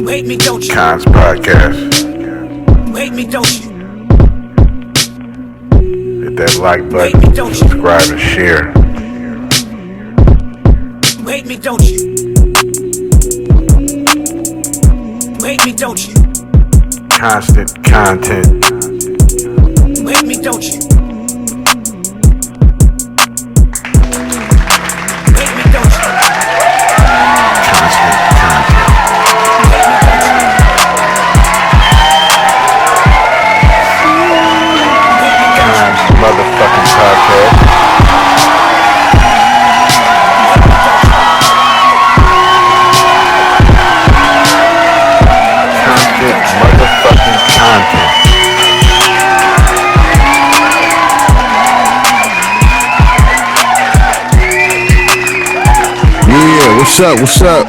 You hate me, don't you? Kons Podcast. You hate me, don't you? Hit that like You hate button, me, don't you? subscribe and share. You hate me, don't you? You hate me, don't you? Constant content. You hate me, don't you? You hate me, don't you? Constant content. Kons motherfucking podcast. Constant motherfucking content. Yeah, what's up? What's up?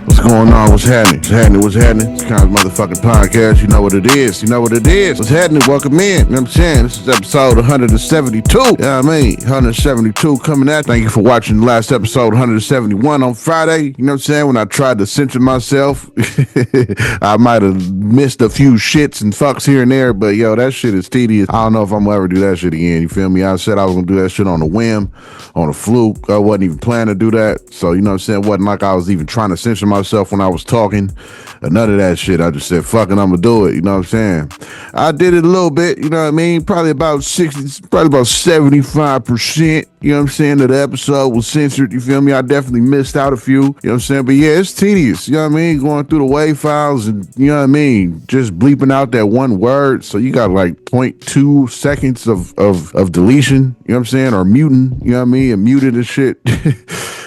What's going on? What's happening? What's happening? What's happening? It's Kons motherfucking podcast. You know what it is. You know what it is. What's happening? Welcome in. You know what I'm saying? This is episode 172. You know what I mean? 172 coming at. Thank you for watching the last episode 171 on Friday. You know what I'm saying? When I tried to censor myself, I might have missed a few shits and fucks here and there, but yo, that shit is tedious. I don't know if I'm gonna ever do that shit again. You feel me? I said I was gonna do that shit on a whim, on a fluke. I wasn't even planning to do that. So, you know what I'm saying? It wasn't like I was even trying to censor myself when I was talking. None of that shit. I just said, fuck it, I'm gonna do it. You know what I'm saying? I did it a little bit, you know what I mean? Probably about 75%, you know what I'm saying, of the episode was censored. You feel me? I definitely missed out a few, you know what I'm saying? But yeah, it's tedious, you know what I mean? Going through the WAV files and, you know what I mean? Just bleeping out that one word. So you got like 0.2 seconds of deletion, you know what I'm saying? Or muting, you know what I mean? And muted and shit.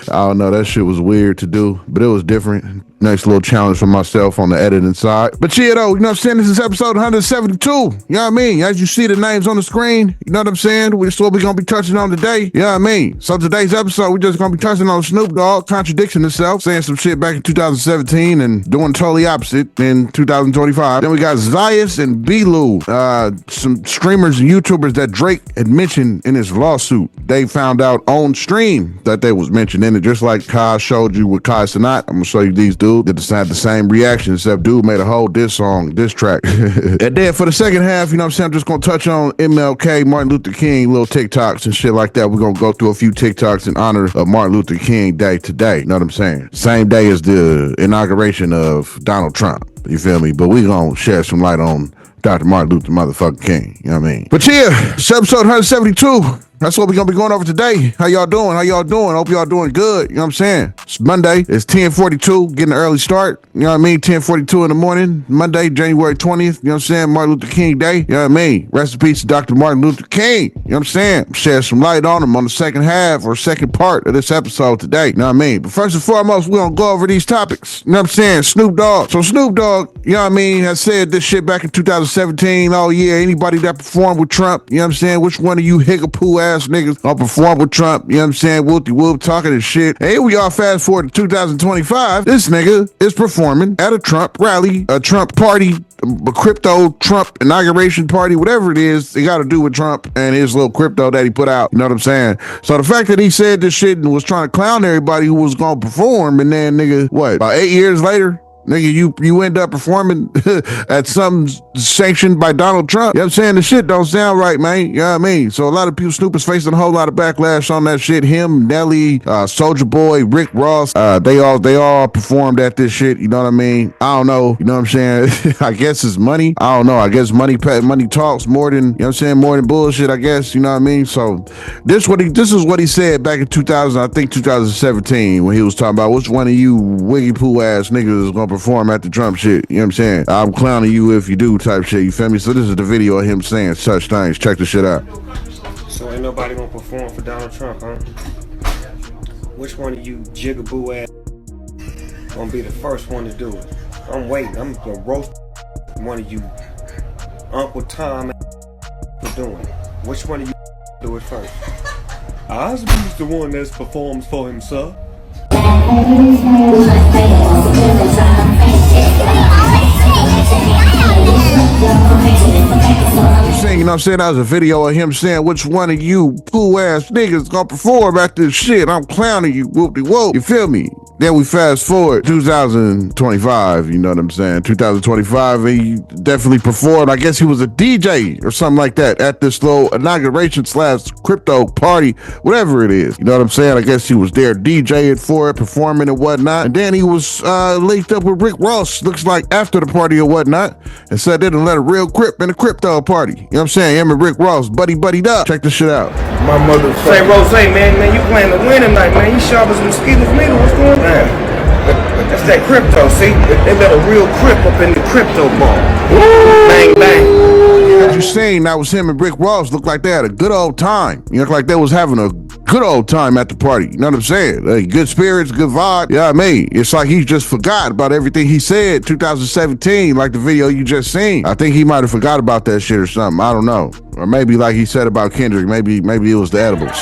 I don't know, that shit was weird to do, but it was different. Nice little challenge for myself on the editing side. But yeah, though, you know what I'm saying? This is episode 172. You know what I mean? As you see the names on the screen, you know what I'm saying? That's what we're going to be touching on today. You know what I mean? So today's episode, we're just going to be touching on Snoop Dogg contradicting himself, saying some shit back in 2017 and doing totally opposite in 2025. Then we got Ziasandblou, some streamers and YouTubers that Drake had mentioned in his lawsuit. They found out on stream that they was mentioned in it, just like Kai showed you with Kai Sinat. I'm going to show you these dudes that had the same reaction, except dude made a whole diss track. And then for the second half, you know what I'm saying, I'm just going to touch on MLK, Martin Luther King, little TikToks and shit like that. We're going to go through a few TikToks in honor of Martin Luther King Day today. You know what I'm saying? Same day as the inauguration of Donald Trump. You feel me? But we going to shed some light on Dr. Martin Luther motherfucking King. You know what I mean? But yeah, it's episode 172. That's what we're going to be going over today. How y'all doing? How y'all doing? Hope y'all doing good. You know what I'm saying? It's Monday. It's 10:42, getting an early start. You know what I mean? 10:42 in the morning. Monday, January 20th. You know what I'm saying? Martin Luther King Day. You know what I mean? Rest in peace to Dr. Martin Luther King. You know what I'm saying? Share some light on him on the second half or second part of this episode today. You know what I mean? But first and foremost, we're going to go over these topics. You know what I'm saying? Snoop Dogg. So Snoop Dogg, you know what I mean, has said this shit back in 2017. Oh yeah, anybody that performed with Trump, you know what I'm saying? Which one of you higgapoo ass niggas gonna perform with Trump? You know what I'm saying? Whoop-de-whoop, talking this shit. Hey, we all fast forward to 2025. This nigga is performing at a Trump rally, a Trump party, a crypto Trump inauguration party, whatever it is, they got to do with Trump and his little crypto that he put out. You know what I'm saying? So the fact that he said this shit and was trying to clown everybody who was gonna perform, and then nigga, what, about 8 years later, nigga, you end up performing at something sanctioned by Donald Trump. You know what I'm saying? The shit don't sound right, man. You know what I mean? So a lot of people, Snoop is facing a whole lot of backlash on that shit. Him, Nelly, Soulja Boy, Rick Ross, they all performed at this shit. You know what I mean? I don't know. You know what I'm saying? I guess it's money. I don't know. I guess money talks more than, you know what I'm saying, more than bullshit, I guess. You know what I mean? So this is what he said back in 2017 when he was talking about which one of you wiggy poo ass niggas is gonna perform at the Trump shit. You know what I'm saying? I'm clowning you if you do type shit. You feel me? So this is the video of him saying such things. Check this shit out. So ain't nobody gonna perform for Donald Trump, huh? Which one of you jigaboo ass gonna be the first one to do it? I'm waiting. I'm gonna roast one of you Uncle Tom for doing it. Which one of you do it first? Osby's the one that performs for himself. You know what I'm saying? That was a video of him saying, which one of you poo ass niggas gonna perform at this shit? I'm clowning you, whoop-de-whoop. You feel me? Then we fast forward 2025, you know what I'm saying? 2025, he definitely performed. I guess he was a DJ or something like that at this little inauguration / crypto party, whatever it is. You know what I'm saying? I guess he was there DJing for it, performing and whatnot. And then he was linked up with Rick Ross, looks like after the party or whatnot, and said they didn't let a real Crip in a crypto party. You know what I'm saying? Him and Rick Ross, buddied up. Check this shit out. My mother say, Rose, man, you playing to win tonight, man. You sharp as mosquitoes, nigga. What's going on? That's that crypto, see? They let a real Crip up in the crypto ball. Bang, bang. As you seen, that was him and Rick Ross. Looked like they had a good old time. You look like they was having a good old time at the party. You know what I'm saying? Good spirits, good vibe. Yeah, I mean, it's like he just forgot about everything he said 2017, like the video you just seen. I think he might have forgot about that shit or something. I don't know. Or maybe like he said about Kendrick, maybe it was the edibles.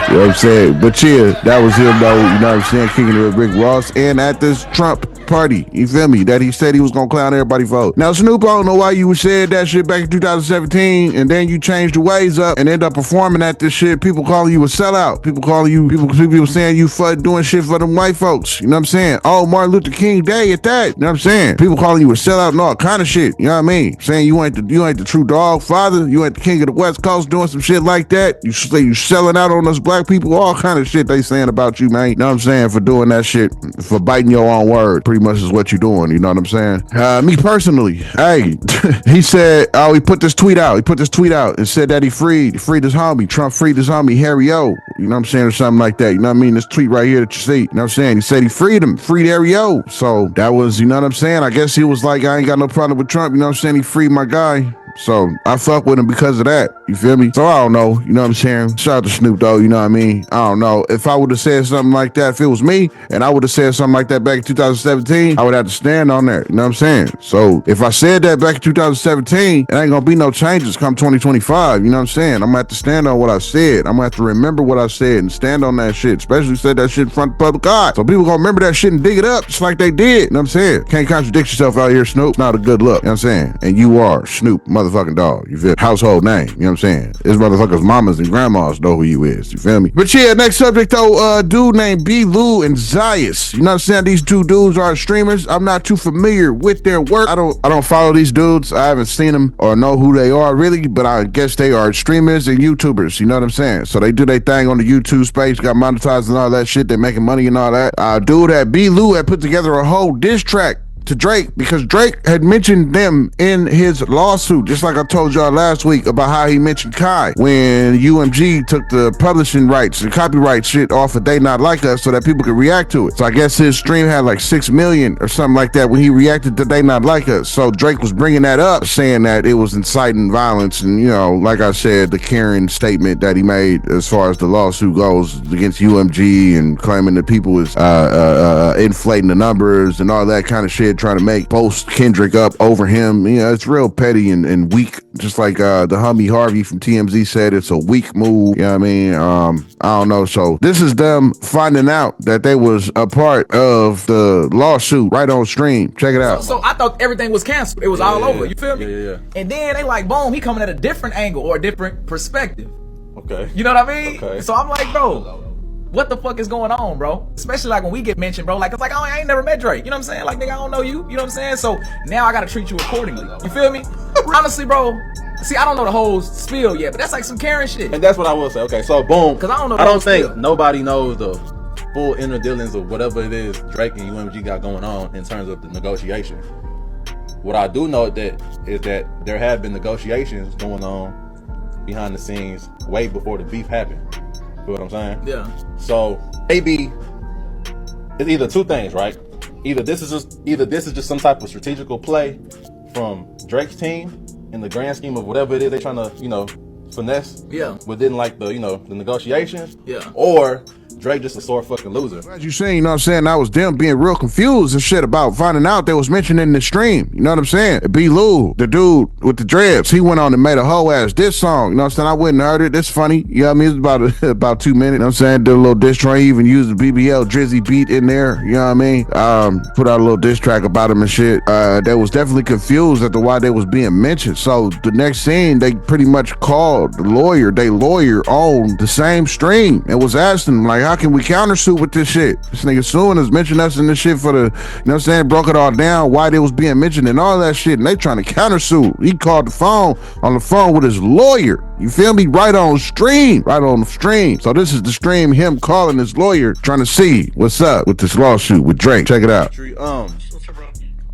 You know what I'm saying? But yeah, that was him though, you know what I'm saying, kicking it with Rick Ross and at this Trump party, you feel me, that he said he was gonna clown everybody for. Now Snoop, I don't know why you said that shit back in 2017 and then you changed your ways up and end up performing at this shit. People calling you a sellout. People saying you for doing shit for them white folks. You know what I'm saying? Oh, Martin Luther King Day at that. You know what I'm saying? People calling you a sellout and all kind of shit. You know what I mean? Saying you ain't the true dog father. You ain't the king of the West Coast doing some shit like that. You say you selling out on us black people. All kind of shit they saying about you, man. You know what I'm saying? For doing that shit, for biting your own word. Pretty much is what you're doing. You know what I'm saying? Me personally, hey, he said, he put this tweet out. He put this tweet out and said that he freed his homie. Trump freed his homie, Harry O. You know what I'm saying? Or something like that. You know what I mean? This tweet right here that you see. You know what I'm saying? He said he freed Harry O. So that was, you know what I'm saying? I guess he was like, I ain't got no problem with Trump. You know what I'm saying? He freed my guy. So I fuck with him because of that. You feel me? So I don't know. You know what I'm saying? Shout out to Snoop Dogg. You know what I mean? I don't know. If I would have said something like that, if it was me, and I would have said something like that back in 2017, I would have to stand on that. You know what I'm saying? So if I said that back in 2017, it ain't gonna be no changes come 2025. You know what I'm saying? I'm gonna have to stand on what I said. I'm gonna have to remember what I said and stand on that shit. Especially said that shit in front of the public eye. So people gonna remember that shit and dig it up just like they did. You know what I'm saying? Can't contradict yourself out here, Snoop. It's not a good look. You know what I'm saying? And you are Snoop motherfucking Dogg. You feel? Household name. You know what I'm saying? This motherfuckers' mamas and grandmas know who you is. You feel me? But yeah, next subject though, dude named B. Lou and Zias. You know what I'm saying? These two dudes are streamers. I'm not too familiar with their work. I don't follow these dudes. I haven't seen them or know who they are really, but I guess they are streamers and YouTubers. You know what I'm saying? So they do their thing on the YouTube space, got monetized and all that shit. They're making money and all that. Dude at B. Lou had put together a whole diss track to Drake because Drake had mentioned them in his lawsuit, just like I told y'all last week about how he mentioned Kai when UMG took the publishing rights and copyright shit off of They Not Like Us so that people could react to it. So I guess his stream had like 6 million or something like that when he reacted to They Not Like Us. So Drake was bringing that up, saying that it was inciting violence and, you know, like I said, the Karen statement that he made as far as the lawsuit goes against UMG and claiming that people was inflating the numbers and all that kind of shit, trying to make post Kendrick up over him. You know, it's real petty and weak. Just like the homie Harvey from TMZ said, it's a weak move. You know what I mean? I don't know. So this is them finding out that they was a part of the lawsuit right on stream. Check it out. So I thought everything was canceled. It was all over. You feel me? Yeah. And then they like, boom, he coming at a different angle or a different perspective. Okay. You know what I mean? Okay. So I'm like, bro, what the fuck is going on, bro? Especially like when we get mentioned, bro. Like, it's like, oh, I ain't never met Drake. You know what I'm saying? Like, nigga, I don't know you. You know what I'm saying? So now I gotta treat you accordingly. You feel me? Honestly, bro. See, I don't know the whole spiel yet, but that's like some Karen shit. And that's what I will say. Okay, so boom. Because I don't know the I whole don't think spiel. nobody knows the full inner dealings of whatever it is Drake and UMG got going on in terms of the negotiations. What I do know is that there have been negotiations going on behind the scenes way before the beef happened. You know what I'm saying? Yeah. So maybe it's either two things, right? Either this is just some type of strategical play from Drake's team in the grand scheme of whatever it is they're trying to, you know, finesse. Yeah. Within like the, you know, the negotiations. Yeah. Or Drake just a sore fucking loser. As you seen, you know what I'm saying, that was them being real confused and shit about finding out they was mentioned in the stream. You know what I'm saying? B. Lou, the dude with the dreads, he went on and made a whole ass diss song. You know what I'm saying? I went and heard it. It's funny. You know what I mean? It's about 2 minutes. You know what I'm saying? Did a little diss track. He even used the BBL Drizzy beat in there. You know what I mean? Put out a little diss track about him and shit. They was definitely confused as to why they was being mentioned. So the next scene, they pretty much called the lawyer, on the same stream and was asking him like, how can we countersuit with this shit? This nigga suing us, mentioned us in this shit for the, you know what I'm saying, broke it all down, why they was being mentioned and all that shit, and they trying to countersue. He called on the phone with his lawyer. You feel me? Right on the stream. So this is the stream, him calling his lawyer, trying to see what's up with this lawsuit with Drake. Check it out.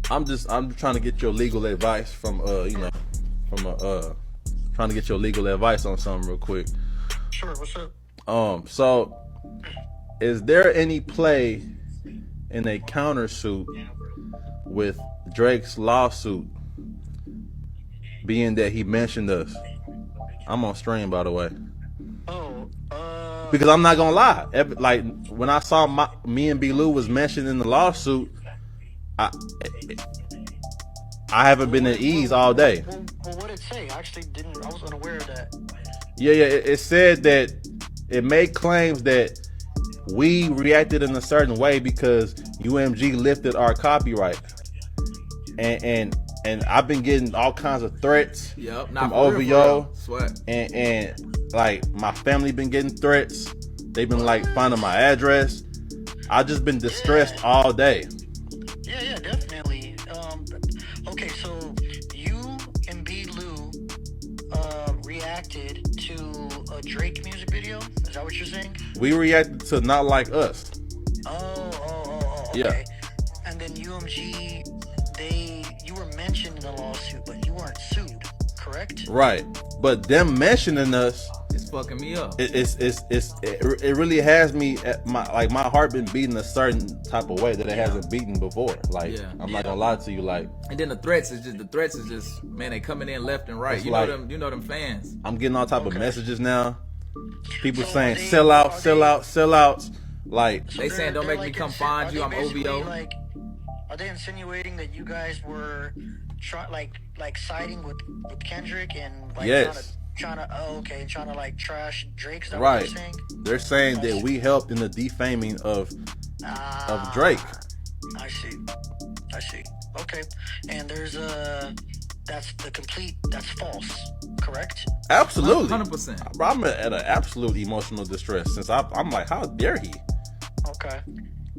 I'm trying to get your legal advice from trying to get your legal advice on something real quick. Sure, what's up? So is there any play in a countersuit with Drake's lawsuit, being that he mentioned us? I'm on stream, by the way. Because I'm not gonna lie, like when I saw me and B. Lou was mentioned in the lawsuit, I haven't been at ease all day. Well, what did it say? I actually I was unaware of that. Yeah, it said that it made claims that we reacted in a certain way because UMG lifted our copyright, and I've been getting all kinds of threats from OVO, and like my family been getting threats. They've been like finding my address. I just been distressed all day. Yeah, definitely. Okay, so you and B. Lou reacted to a Drake music video. Is that what you're saying? We reacted to Not Like Us. Oh, okay. Yeah. And then UMG, you were mentioned in the lawsuit, but you weren't sued, correct? Right. But them mentioning us, it's fucking me up. It really has me at my heart been beating a certain type of way that it hasn't beaten before. Like I'm not gonna lie to you, like. And then the threats is just man, they coming in left and right. You know them fans. I'm getting all type of messages now. People saying sellouts. Like they saying don't make me come find you. I'm OVO. Like, are they insinuating that you guys were siding with Kendrick and like trying to like trash Drake? Is that what they're saying? They're saying that we helped in the defaming of Drake. I see. Okay. And there's that's false, correct? Absolutely. 100%. I'm at an absolute emotional distress since I'm like, how dare he? Okay.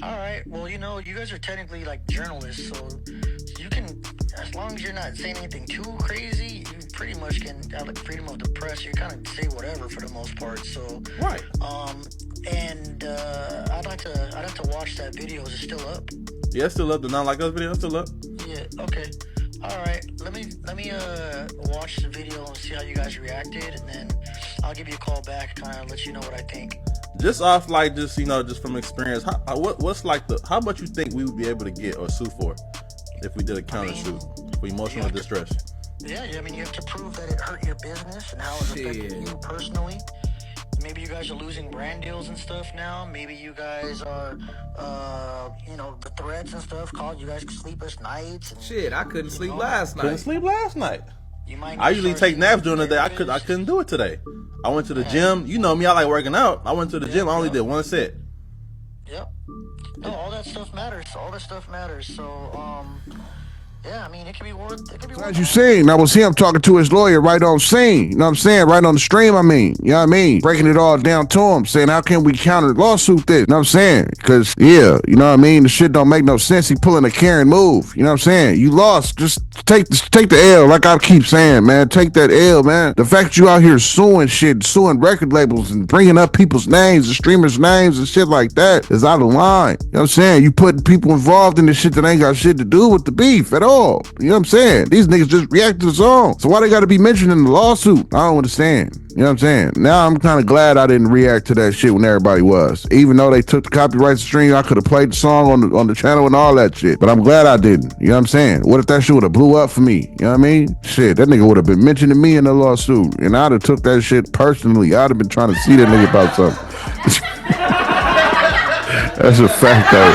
All right. Well, you guys are technically like journalists, so you can, as long as you're not saying anything too crazy, you pretty much can have like freedom of the press. You kind of say whatever for the most part. So right. And I'd like to watch that video. Is it still up? Yeah, it's still up. The Not Like Us video is still up. Yeah. Okay. All right. Let me watch the video and see how you guys reacted, and then I'll give you a call back, kind of let you know what I think. Just off, like, just from experience, what's like how much you think we would be able to get or sue for if we did a countersuit for emotional distress? Yeah, I mean, you have to prove that it hurt your business and how it affected you personally. Maybe you guys are losing brand deals and stuff now. Maybe you guys are, the threats and stuff called you guys sleepless nights. And, shit, I couldn't sleep last night. Couldn't sleep last night. I usually take naps during the day. I couldn't do it today. I went to the gym. You know me, I like working out. I went to the gym. I only did one set. Yep. No, all that stuff matters. So, yeah, I mean, it could be worth. As you seen, that was him talking to his lawyer right on scene. You know what I'm saying? Right on the stream, I mean. You know what I mean? Breaking it all down to him, saying, how can we counter lawsuit this? You know what I'm saying? Because, you know what I mean? The shit don't make no sense. He pulling a Karen move. You know what I'm saying? You lost. Just take the L, like I keep saying, man. Take that L, man. The fact that you out here suing record labels and bringing up people's names, the streamers' names and shit like that is out of line. You know what I'm saying? You putting people involved in this shit that ain't got shit to do with the beef at all. You know what I'm saying? These niggas just react to the song. So why they gotta be mentioned in the lawsuit? I don't understand. You know what I'm saying? Now I'm kind of glad I didn't react to that shit when everybody was. Even though they took the copyright stream, I could have played the song on the channel and all that shit. But I'm glad I didn't. You know what I'm saying? What if that shit would have blew up for me? You know what I mean? Shit, that nigga would have been mentioning me in the lawsuit. And I'd have took that shit personally. I'd have been trying to see that nigga about something. That's a fact, though.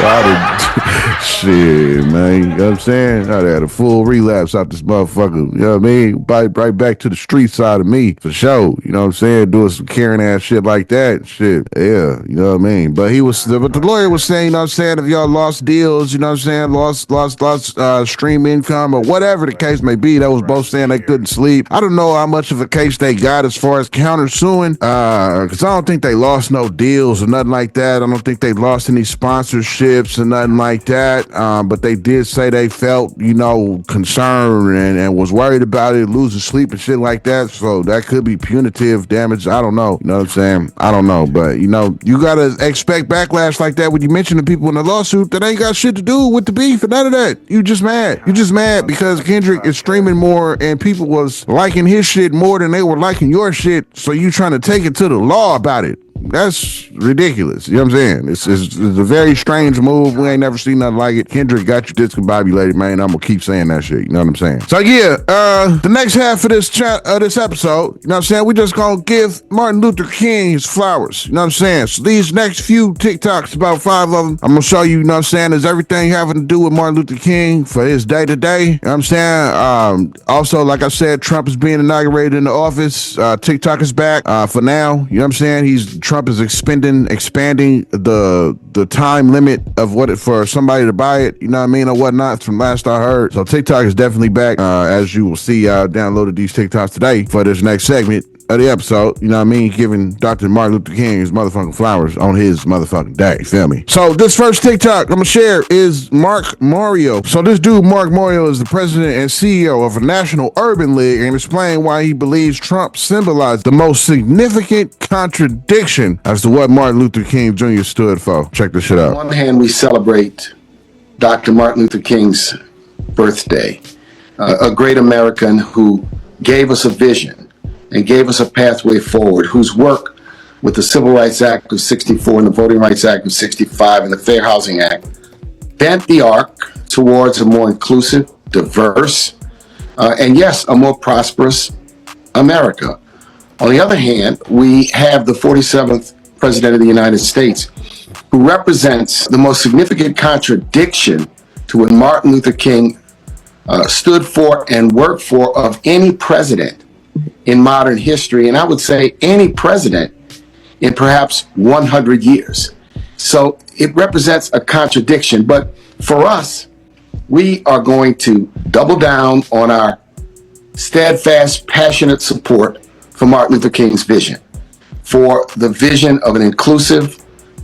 Shit, man. You know what I'm saying? I'd had a full relapse out this motherfucker. You know what I mean? Right back to the street side of me, for sure. You know what I'm saying? Doing some caring ass shit like that. Shit. Yeah, you know what I mean? But the lawyer was saying, you know what I'm saying, if y'all lost deals, you know what I'm saying, lost stream income or whatever the case may be, that was both saying they couldn't sleep. I don't know how much of a case they got as far as countersuing, because I don't think they lost no deals or nothing like that. I don't think they lost any sponsorships or nothing like that. But they did say they felt, you know, concerned and was worried about it, losing sleep and shit like that. So that could be punitive damage. I don't know. You know what I'm saying? I don't know. But, you know, you got to expect backlash like that when you mention the people in the lawsuit that ain't got shit to do with the beef and none of that. You just mad. You just mad because Kendrick is streaming more and people was liking his shit more than they were liking your shit. So you trying to take it to the law about it. That's ridiculous. You know what I'm saying? It's a very strange move. We ain't never seen nothing like it. Kendrick got you discombobulated, man. I'm gonna keep saying that shit. You know what I'm saying? So yeah, the next half of this episode, you know what I'm saying? We just gonna give Martin Luther King his flowers. You know what I'm saying? So these next few TikToks, about 5 of them, I'm gonna show you, you know what I'm saying, is everything having to do with Martin Luther King for his day-to-day. You know what I'm saying? Also, like I said, Trump is being inaugurated in the office. TikTok is back for now. You know what I'm saying? Trump is expanding the time limit of what it for somebody to buy it, you know what I mean, or whatnot, from last I heard. So TikTok is definitely back. As you will see, I downloaded these TikToks today for this next segment of the episode, you know what I mean, giving Dr. Martin Luther King his motherfucking flowers on his motherfucking day, you feel me? So this first TikTok I'm gonna share is Mark Mario. So this dude, Mark Mario, is the president and CEO of a national urban league and explained why he believes Trump symbolized the most significant contradiction as to what Martin Luther King Jr. stood for. Check this shit out. On one hand, we celebrate Dr. Martin Luther King's birthday, a great American who gave us a vision and gave us a pathway forward, whose work with the Civil Rights Act of 64 and the Voting Rights Act of 65 and the Fair Housing Act bent the arc towards a more inclusive, diverse, and yes, a more prosperous America. On the other hand, we have the 47th President of the United States, who represents the most significant contradiction to what Martin Luther King stood for and worked for of any president in modern history, and I would say any president in perhaps 100 years. So it represents a contradiction, but for us, we are going to double down on our steadfast, passionate support for Martin Luther King's vision, for the vision of an inclusive,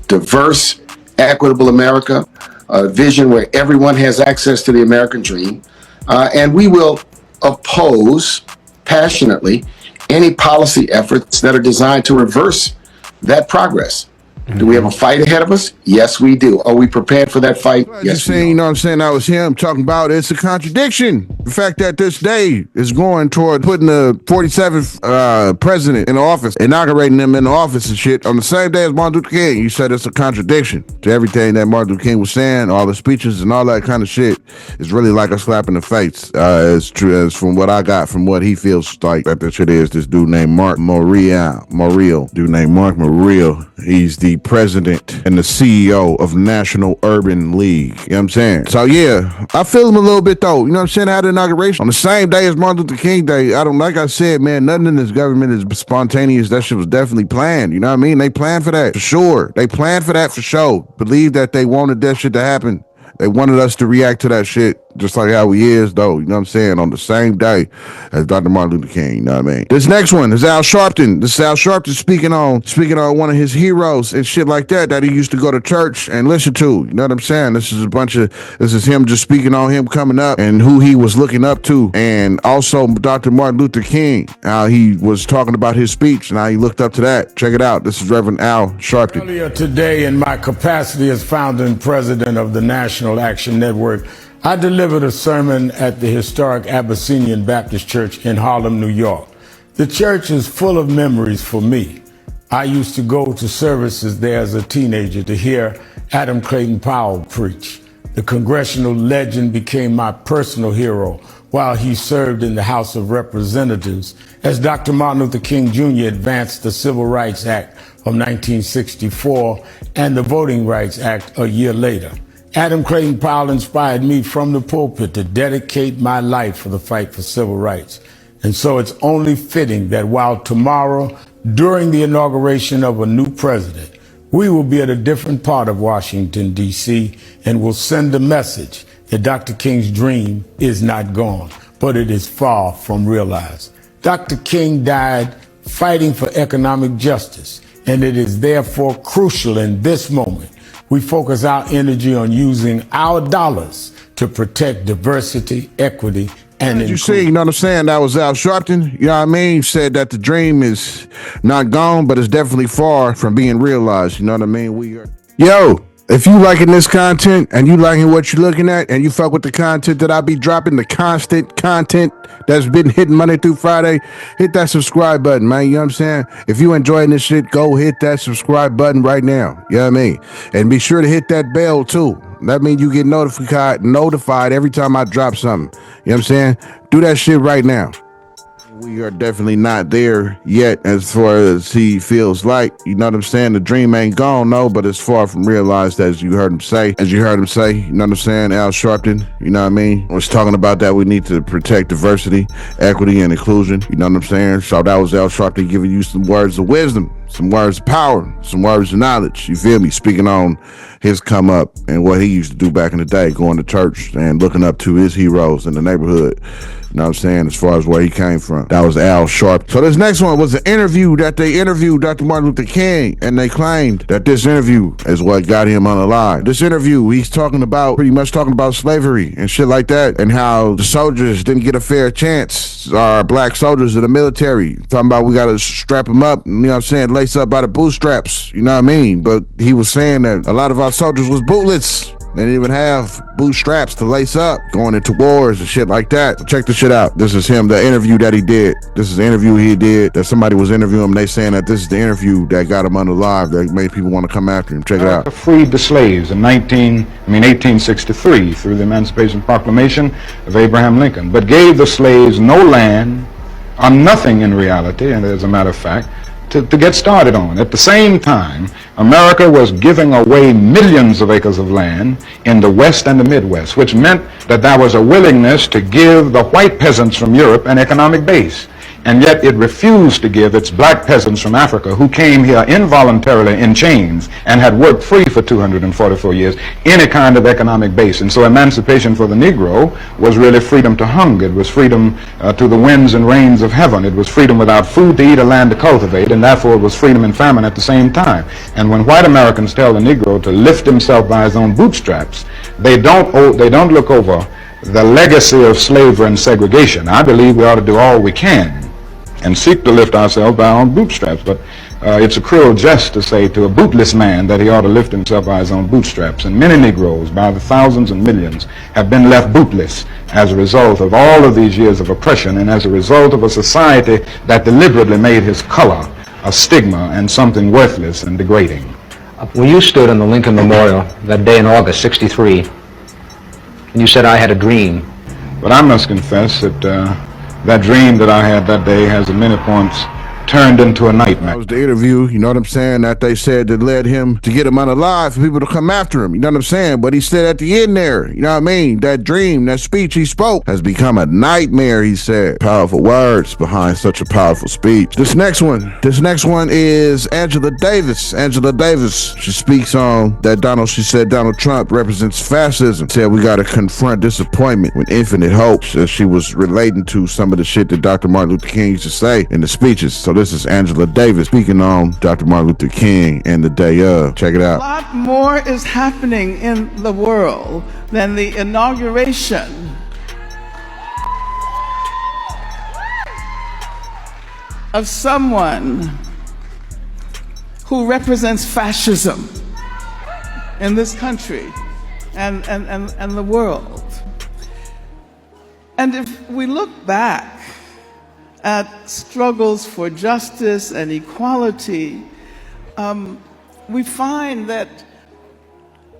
diverse, equitable America, a vision where everyone has access to the American dream, and we will oppose passionately any policy efforts that are designed to reverse that progress. Do we have a fight ahead of us? Yes, we do. Are we prepared for that fight? Yes, we are. You know what I'm saying? That was him talking about it's a contradiction. The fact that this day is going toward putting the 47th president in office, inaugurating them in the office and shit on the same day as Martin Luther King. You said it's a contradiction to everything that Martin Luther King was saying, all the speeches and all that kind of shit. It's really like a slap in the face. As true as from what I got from what he feels like that this shit is. This dude named Mark Morial. Dude named Mark Morial. He's the president and the CEO of National Urban League. You know what I'm saying? So yeah, I feel him a little bit though. You know what I'm saying? I had the inauguration on the same day as Martin Luther King Day. Like I said, man, nothing in this government is spontaneous. That shit was definitely planned. You know what I mean? They planned for that for sure. They planned for that for sure. Believe that they wanted that shit to happen. They wanted us to react to that shit just like how he is, though. You know what I'm saying? On the same day as Dr. Martin Luther King. You know what I mean? This next one is Al Sharpton. This is Al Sharpton speaking on one of his heroes and shit like that he used to go to church and listen to. You know what I'm saying? This is him just speaking on him coming up and who he was looking up to. And also Dr. Martin Luther King, how he was talking about his speech and how he looked up to that. Check it out. This is Reverend Al Sharpton. Earlier today, in my capacity as founder and president of the National Action Network, I delivered a sermon at the historic Abyssinian Baptist Church in Harlem, New York. The church is full of memories for me. I used to go to services there as a teenager to hear Adam Clayton Powell preach. The congressional legend became my personal hero while he served in the House of Representatives as Dr. Martin Luther King Jr. advanced the Civil Rights Act of 1964 and the Voting Rights Act a year later. Adam Clayton Powell inspired me from the pulpit to dedicate my life for the fight for civil rights. And so it's only fitting that while tomorrow, during the inauguration of a new president, we will be at a different part of Washington, D.C., and will send a message that Dr. King's dream is not gone, but it is far from realized. Dr. King died fighting for economic justice, and it is therefore crucial in this moment we focus our energy on using our dollars to protect diversity, equity, and you see, you know what I'm saying? That was Al Sharpton, you know what I mean? Said that the dream is not gone, but it's definitely far from being realized. You know what I mean? Yo, if you liking this content and you liking what you're looking at and you fuck with the content that I be dropping, the constant content that's been hitting Monday through Friday, hit that subscribe button, man. You know what I'm saying? If you enjoying this shit, go hit that subscribe button right now. You know what I mean? And be sure to hit that bell too. That means you get notified every time I drop something. You know what I'm saying? Do that shit right now. We are definitely not there yet as far as he feels like. You know what I'm saying? The dream ain't gone, no, but it's far from realized, as you heard him say. You know what I'm saying? Al Sharpton, you know what I mean? Was talking about that we need to protect diversity, equity, and inclusion. You know what I'm saying? So that was Al Sharpton giving you some words of wisdom, some words of power, some words of knowledge. You feel me? Speaking on his come up and what he used to do back in the day, going to church and looking up to his heroes in the neighborhood. You know what I'm saying? As far as where he came from. That was Al Sharpton. So this next one was an interview that they interviewed Dr. Martin Luther King, and they claimed that this interview is what got him unalive. This interview, he's pretty much talking about slavery and shit like that, and how the soldiers didn't get a fair chance, our black soldiers in the military. Talking about we gotta strap them up, you know what I'm saying, lace up by the bootstraps, you know what I mean? But he was saying that a lot of our soldiers was bootless. They didn't even have bootstraps to lace up going into wars and shit like that. So check this shit out. This is him, the interview that he did. This is the interview he did that somebody was interviewing him. They saying that this is the interview that got him unalive, that made people want to come after him. Check it out. Freed the slaves in 1863 through the Emancipation Proclamation of Abraham Lincoln, but gave the slaves no land or nothing in reality, and as a matter of fact, to get started on. At the same time, America was giving away millions of acres of land in the West and the Midwest, which meant that there was a willingness to give the white peasants from Europe an economic base. And yet it refused to give its black peasants from Africa, who came here involuntarily in chains and had worked free for 244 years, any kind of economic base. And so emancipation for the Negro was really freedom to hunger. It was freedom to the winds and rains of heaven. It was freedom without food to eat or land to cultivate, and therefore it was freedom and famine at the same time. And when white Americans tell the Negro to lift himself by his own bootstraps, they don't look over the legacy of slavery and segregation. I believe we ought to do all we can and seek to lift ourselves by our own bootstraps. But it's a cruel jest to say to a bootless man that he ought to lift himself by his own bootstraps. And many Negroes, by the thousands and millions, have been left bootless as a result of all of these years of oppression and as a result of a society that deliberately made his color a stigma and something worthless and degrading. When you stood on the Lincoln Memorial that day in August '63, and you said, "I had a dream." But I must confess that that dream that I had that day has at many points turned into a nightmare. That was the interview, you know what I'm saying, that they said that led him to get him unalive for people to come after him, you know what I'm saying? But he said at the end there, you know what I mean, that dream, that speech he spoke has become a nightmare, he said. Powerful words behind such a powerful speech. This next one is Angela Davis. Angela Davis, she speaks on that she said Donald Trump represents fascism. Said we got to confront disappointment with infinite hope. She was relating to some of the shit that Dr. Martin Luther King used to say in the speeches. So this is Angela Davis speaking on Dr. Martin Luther King and the day of. Check it out. A lot more is happening in the world than the inauguration of someone who represents fascism in this country and the world. And if we look back at struggles for justice and equality, we find that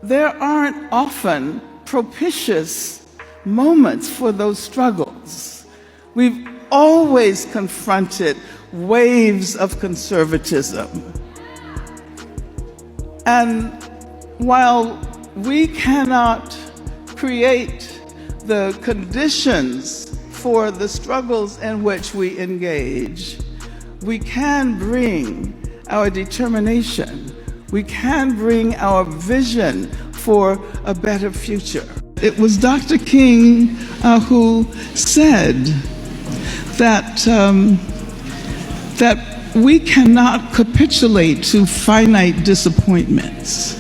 there aren't often propitious moments for those struggles. We've always confronted waves of conservatism. And while we cannot create the conditions for the struggles in which we engage, we can bring our determination. We can bring our vision for a better future. It was Dr. King who said that that we cannot capitulate to finite disappointments.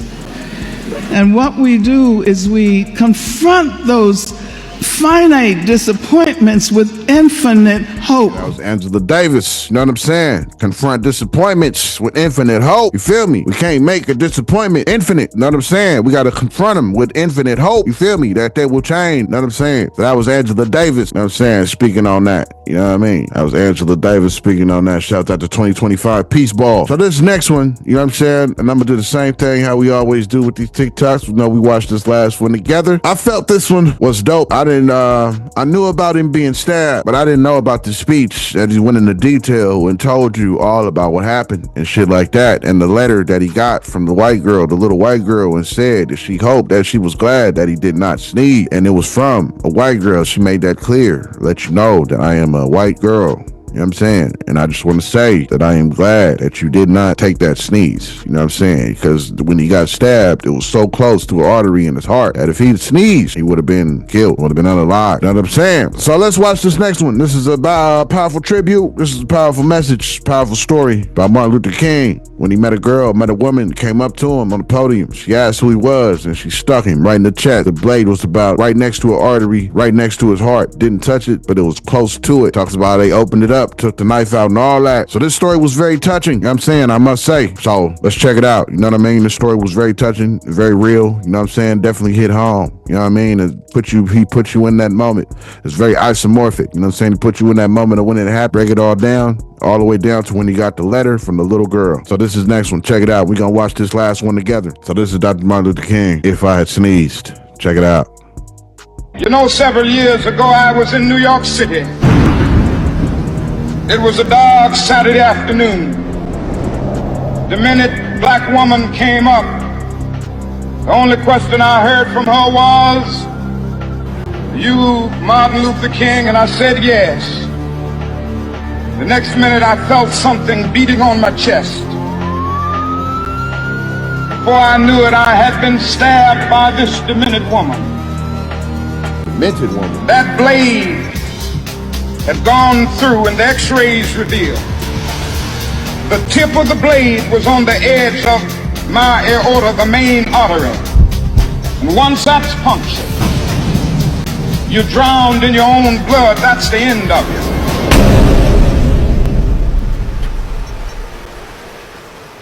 And what we do is we confront those finite disappointments with infinite hope. That was Angela Davis. You know what I'm saying? Confront disappointments with infinite hope. You feel me? We can't make a disappointment infinite. You know what I'm saying? We got to confront them with infinite hope. You feel me? That they will change. You know what I'm saying? So that was Angela Davis. You know what I'm saying? Speaking on that. You know what I mean? That was Angela Davis speaking on that. Shout out to 2025 Peace Ball. So this next one, you know what I'm saying? And I'm going to do the same thing how we always do with these TikToks. You know, we watched this last one together. I felt this one was dope. I knew about him being stabbed, but I didn't know about the speech that he went into detail and told you all about what happened and shit like that. And the letter that he got from the white girl, the little white girl, and said that she hoped that she was glad that he did not sneeze. And it was from a white girl. She made that clear. Let you know that I am a white girl. You know what I'm saying? And I just want to say that I am glad that you did not take that sneeze. You know what I'm saying? Because when he got stabbed, it was so close to an artery in his heart that if he'd sneezed, he would have been killed, would have been unalive. You know what I'm saying? So let's watch this next one. This is about a powerful tribute. This is a powerful message, powerful story about Martin Luther King. When he met a woman, came up to him on the podium. She asked who he was, and she stuck him right in the chest. The blade was about right next to an artery, right next to his heart. Didn't touch it, but it was close to it. Talks about how they opened it up, took the knife out and all that. So this story was very touching. You know what I'm saying? I must say. So let's check it out. You know what I mean? This story was very touching, very real. You know what I'm saying? Definitely hit home. You know what I mean? He put you in that moment. It's very isomorphic. You know what I'm saying? He put you in that moment of when it happened. Break it all down, all the way down to when he got the letter from the little girl. So this is next one. Check it out. We're going to watch this last one together. So this is Dr. Martin Luther King, If I Had Sneezed. Check it out. You know, several years ago, I was in New York City. It was a dark Saturday afternoon. The minute black woman came up, the only question I heard from her was, "You Martin Luther King?" And I said yes. The next minute I felt something beating on my chest. Before I knew it, I had been stabbed by this demented woman. Demented woman? That blade had gone through and the x-rays revealed the tip of the blade was on the edge of my aorta, the main artery. And once that's punctured, you're drowned in your own blood. That's the end of you.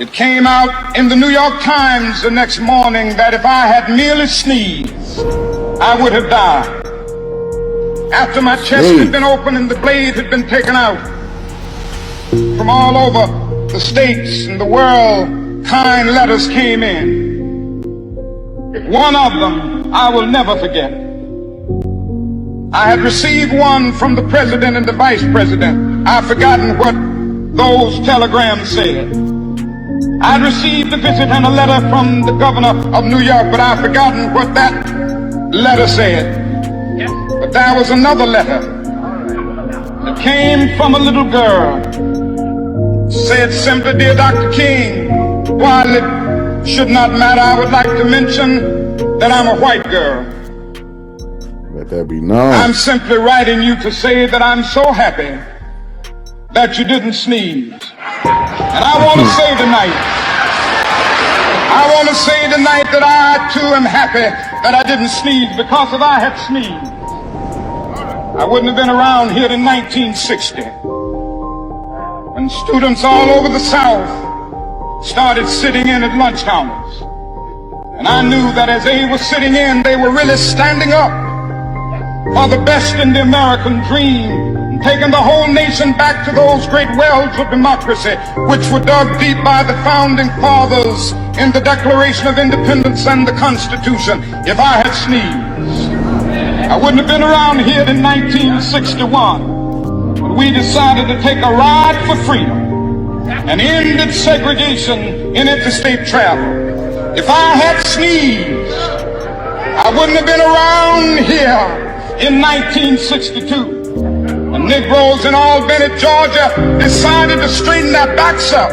It came out in the New York Times the next morning that if I had merely sneezed, I would have died. After my chest had been opened and the blade had been taken out, from all over the states and the world, kind letters came in. One of them I will never forget. I had received one from the president and the vice president. I've forgotten what those telegrams said. I'd received a visit and a letter from the governor of New York, but I've forgotten what that letter said. But there was another letter that came from a little girl. It said simply, "Dear Dr. King, while it should not matter, I would like to mention that I'm a white girl. Let that be known. I'm simply writing you to say that I'm so happy that you didn't sneeze. And I want to say tonight that I too am happy that I didn't sneeze, because if I had sneezed, I wouldn't have been around here in 1960 when students all over the South started sitting in at lunch counters. And I knew that as they were sitting in, they were really standing up for the best in the American dream, and taking the whole nation back to those great wells of democracy which were dug deep by the founding fathers in the Declaration of Independence and the Constitution. If I had sneezed, I wouldn't have been around here in 1961 when we decided to take a ride for freedom and ended segregation in interstate travel. If I had sneezed, I wouldn't have been around here in 1962. The Negroes in Albany, Georgia decided to straighten their backs up.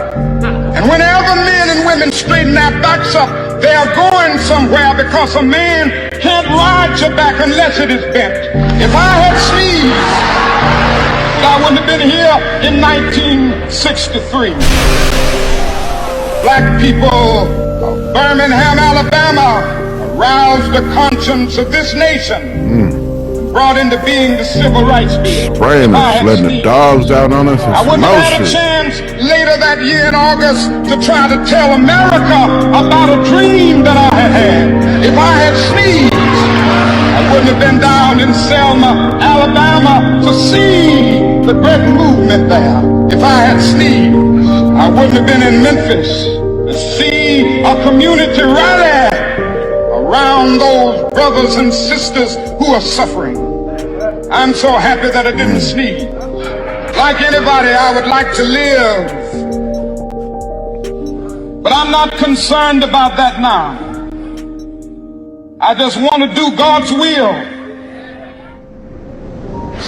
And whenever men and women straighten their backs up, they are going somewhere, because a man can't ride your back unless it is bent. If I had sneezed, I wouldn't have been here in 1963. Black people of Birmingham, Alabama aroused the conscience of this nation. Brought into being the Civil Rights Bill. Spraying us, letting the dogs out on us. I wouldn't have had a chance later that year in August to try to tell America about a dream that I had. If I had sneezed, I wouldn't have been down in Selma, Alabama to see the great movement there. If I had sneezed, I wouldn't have been in Memphis to see a community rally around those brothers and sisters who are suffering. I'm so happy that I didn't sneeze. Like anybody, I would like to live. But I'm not concerned about that now. I just want to do God's will.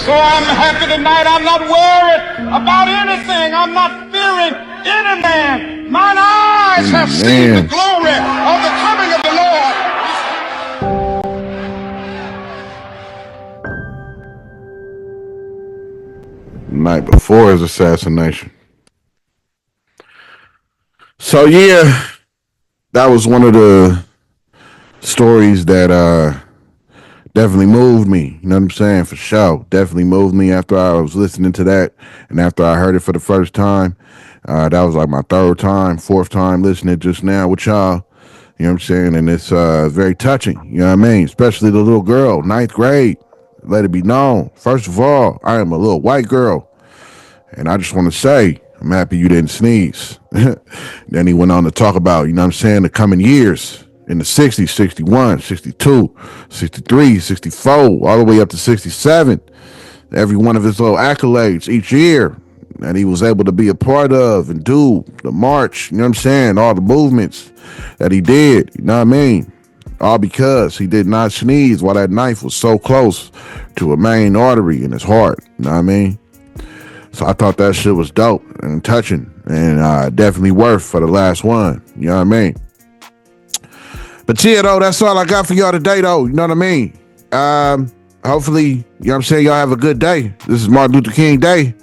So I'm happy tonight. I'm not worried about anything. I'm not fearing any man. Mine eyes have seen the glory of the coming of the Lord. Night before his assassination. So yeah, that was one of the stories that definitely moved me. You know what I'm saying? For sure. Definitely moved me after I was listening to that, and after I heard it for the first time. That was like my fourth time listening just now with y'all. You know what I'm saying? And it's very touching. You know what I mean? Especially the little girl, 9th grade. Let it be known. First of all, I am a little white girl. And I just want to say, I'm happy you didn't sneeze. Then he went on to talk about, you know what I'm saying, the coming years in the 60s, 61, 62, 63, 64, all the way up to 67. Every one of his little accolades each year that he was able to be a part of and do the march, you know what I'm saying, all the movements that he did, you know what I mean? All because he did not sneeze while that knife was so close to a main artery in his heart, you know what I mean? So I thought that shit was dope and touching and definitely worth for the last one. You know what I mean? But yeah, though, that's all I got for y'all today, though. You know what I mean? Hopefully, you know what I'm saying, y'all have a good day. This is Martin Luther King Day.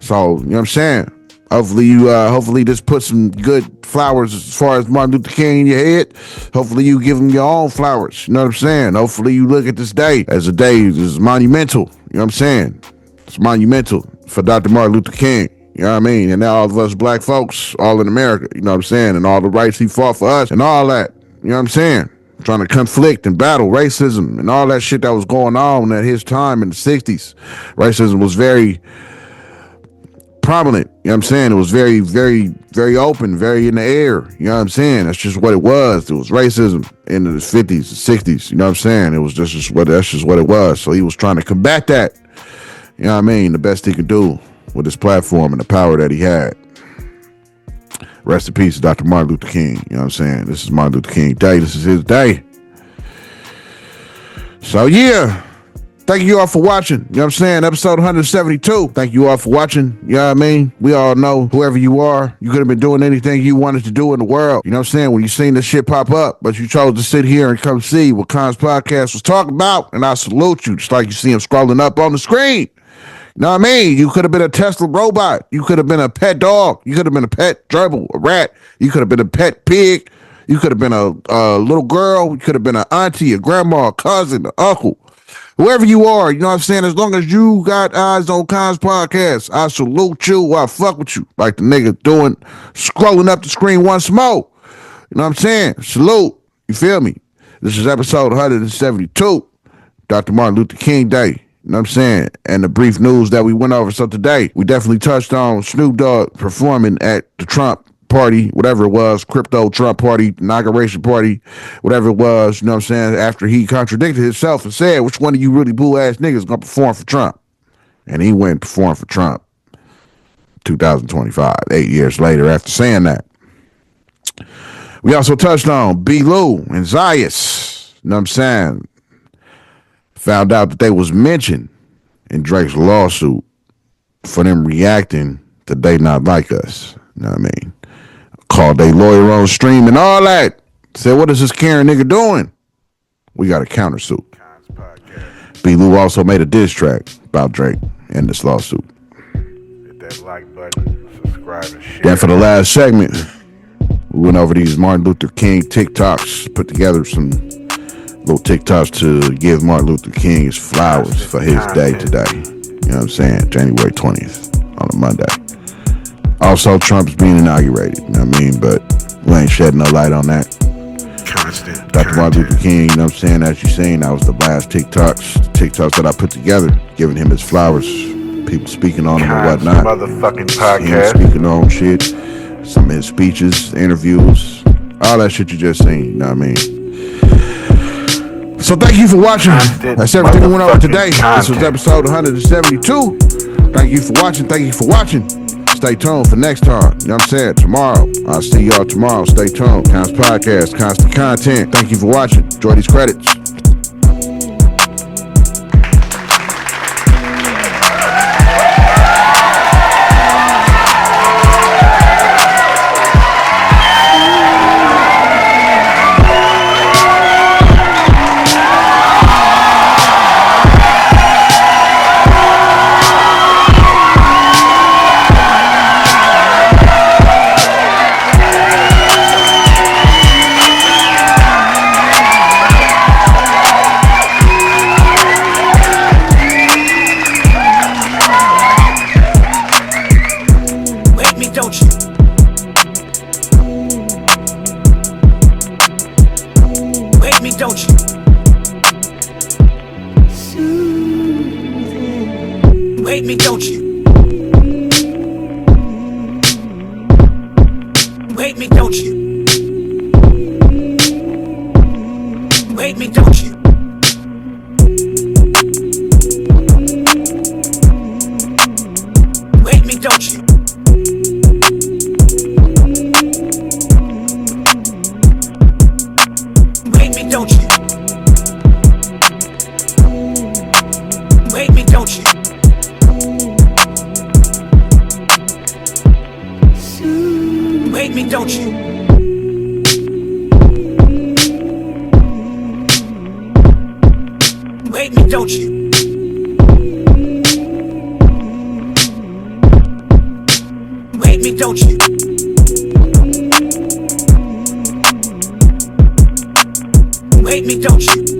So, you know what I'm saying? Hopefully this puts some good flowers as far as Martin Luther King in your head. Hopefully you give him your own flowers. You know what I'm saying? Hopefully you look at this day as a day that is monumental. You know what I'm saying? It's monumental for Dr. Martin Luther King, you know what I mean? And all of us black folks, all in America, you know what I'm saying? And all the rights he fought for us and all that, you know what I'm saying? Trying to conflict and battle racism and all that shit that was going on at his time in the 60s. Racism was very prominent, you know what I'm saying? It was very, very, very open, very in the air, you know what I'm saying? That's just what it was. It was racism in the 50s, the 60s, you know what I'm saying? It was that's just what it was. So he was trying to combat that. You know what I mean? The best he could do with his platform and the power that he had. Rest in peace, Dr. Martin Luther King. You know what I'm saying? This is Martin Luther King Day. This is his day. So, yeah. Thank you all for watching. You know what I'm saying? Episode 172. Thank you all for watching. You know what I mean? We all know whoever you are, you could have been doing anything you wanted to do in the world. You know what I'm saying? When you seen this shit pop up, but you chose to sit here and come see what Kons Podcast was talking about. And I salute you, just like you see him scrolling up on the screen. You know what I mean? You could have been a Tesla robot. You could have been a pet dog. You could have been a pet gerbil, a rat. You could have been a pet pig. You could have been a little girl. You could have been an auntie, a grandma, a cousin, an uncle. Whoever you are, you know what I'm saying? As long as you got eyes on Kons Podcast, I salute you. I fuck with you. Like the nigga doing, scrolling up the screen once more. You know what I'm saying? Salute. You feel me? This is episode 172. Dr. Martin Luther King Day. You know what I'm saying? And the brief news that we went over. So today, we definitely touched on Snoop Dogg performing at the Trump party, whatever it was, crypto Trump party, inauguration party, whatever it was, you know what I'm saying? After he contradicted himself and said, which one of you really boo-ass niggas gonna perform for Trump? And he went and performed for Trump 2025, 8 years later after saying that. We also touched on Blou and Zias. You know what I'm saying? Found out that they was mentioned in Drake's lawsuit for them reacting to They Not Like Us. You know what I mean? Called they lawyer on stream and all that. Said, what is this Karen nigga doing? We got a countersuit. Blou also made a diss track about Drake and this lawsuit. Hit that like button, subscribe and share. Then for the last segment, we went over these Martin Luther King TikToks, put together some little TikToks to give Martin Luther King his flowers for his day today. You know what I'm saying? January 20th on a Monday. Also, Trump's being inaugurated. You know what I mean? But we ain't shedding no light on that. Dr. Martin Luther King, you know what I'm saying? As you seen, that was the last TikToks that I put together, giving him his flowers, people speaking on him and whatnot. Motherfucking Him podcast. speaking on shit, some of his speeches, interviews, all that shit you just seen, you know what I mean? So thank you for watching. That's everything we went over today. This was episode 172. Thank you for watching. Stay tuned for next time. You know what I'm saying? Tomorrow. I'll see y'all tomorrow. Stay tuned. Kons Podcast, constant content. Thank you for watching. Enjoy these credits. Hate me, don't you? Hate me, don't you? Hate me, don't you? Hate me, don't you? Hate me, don't you? Hate me, don't you? Hate me, don't you? Hate me, don't you? Hate me, don't you? Hate me, don't you?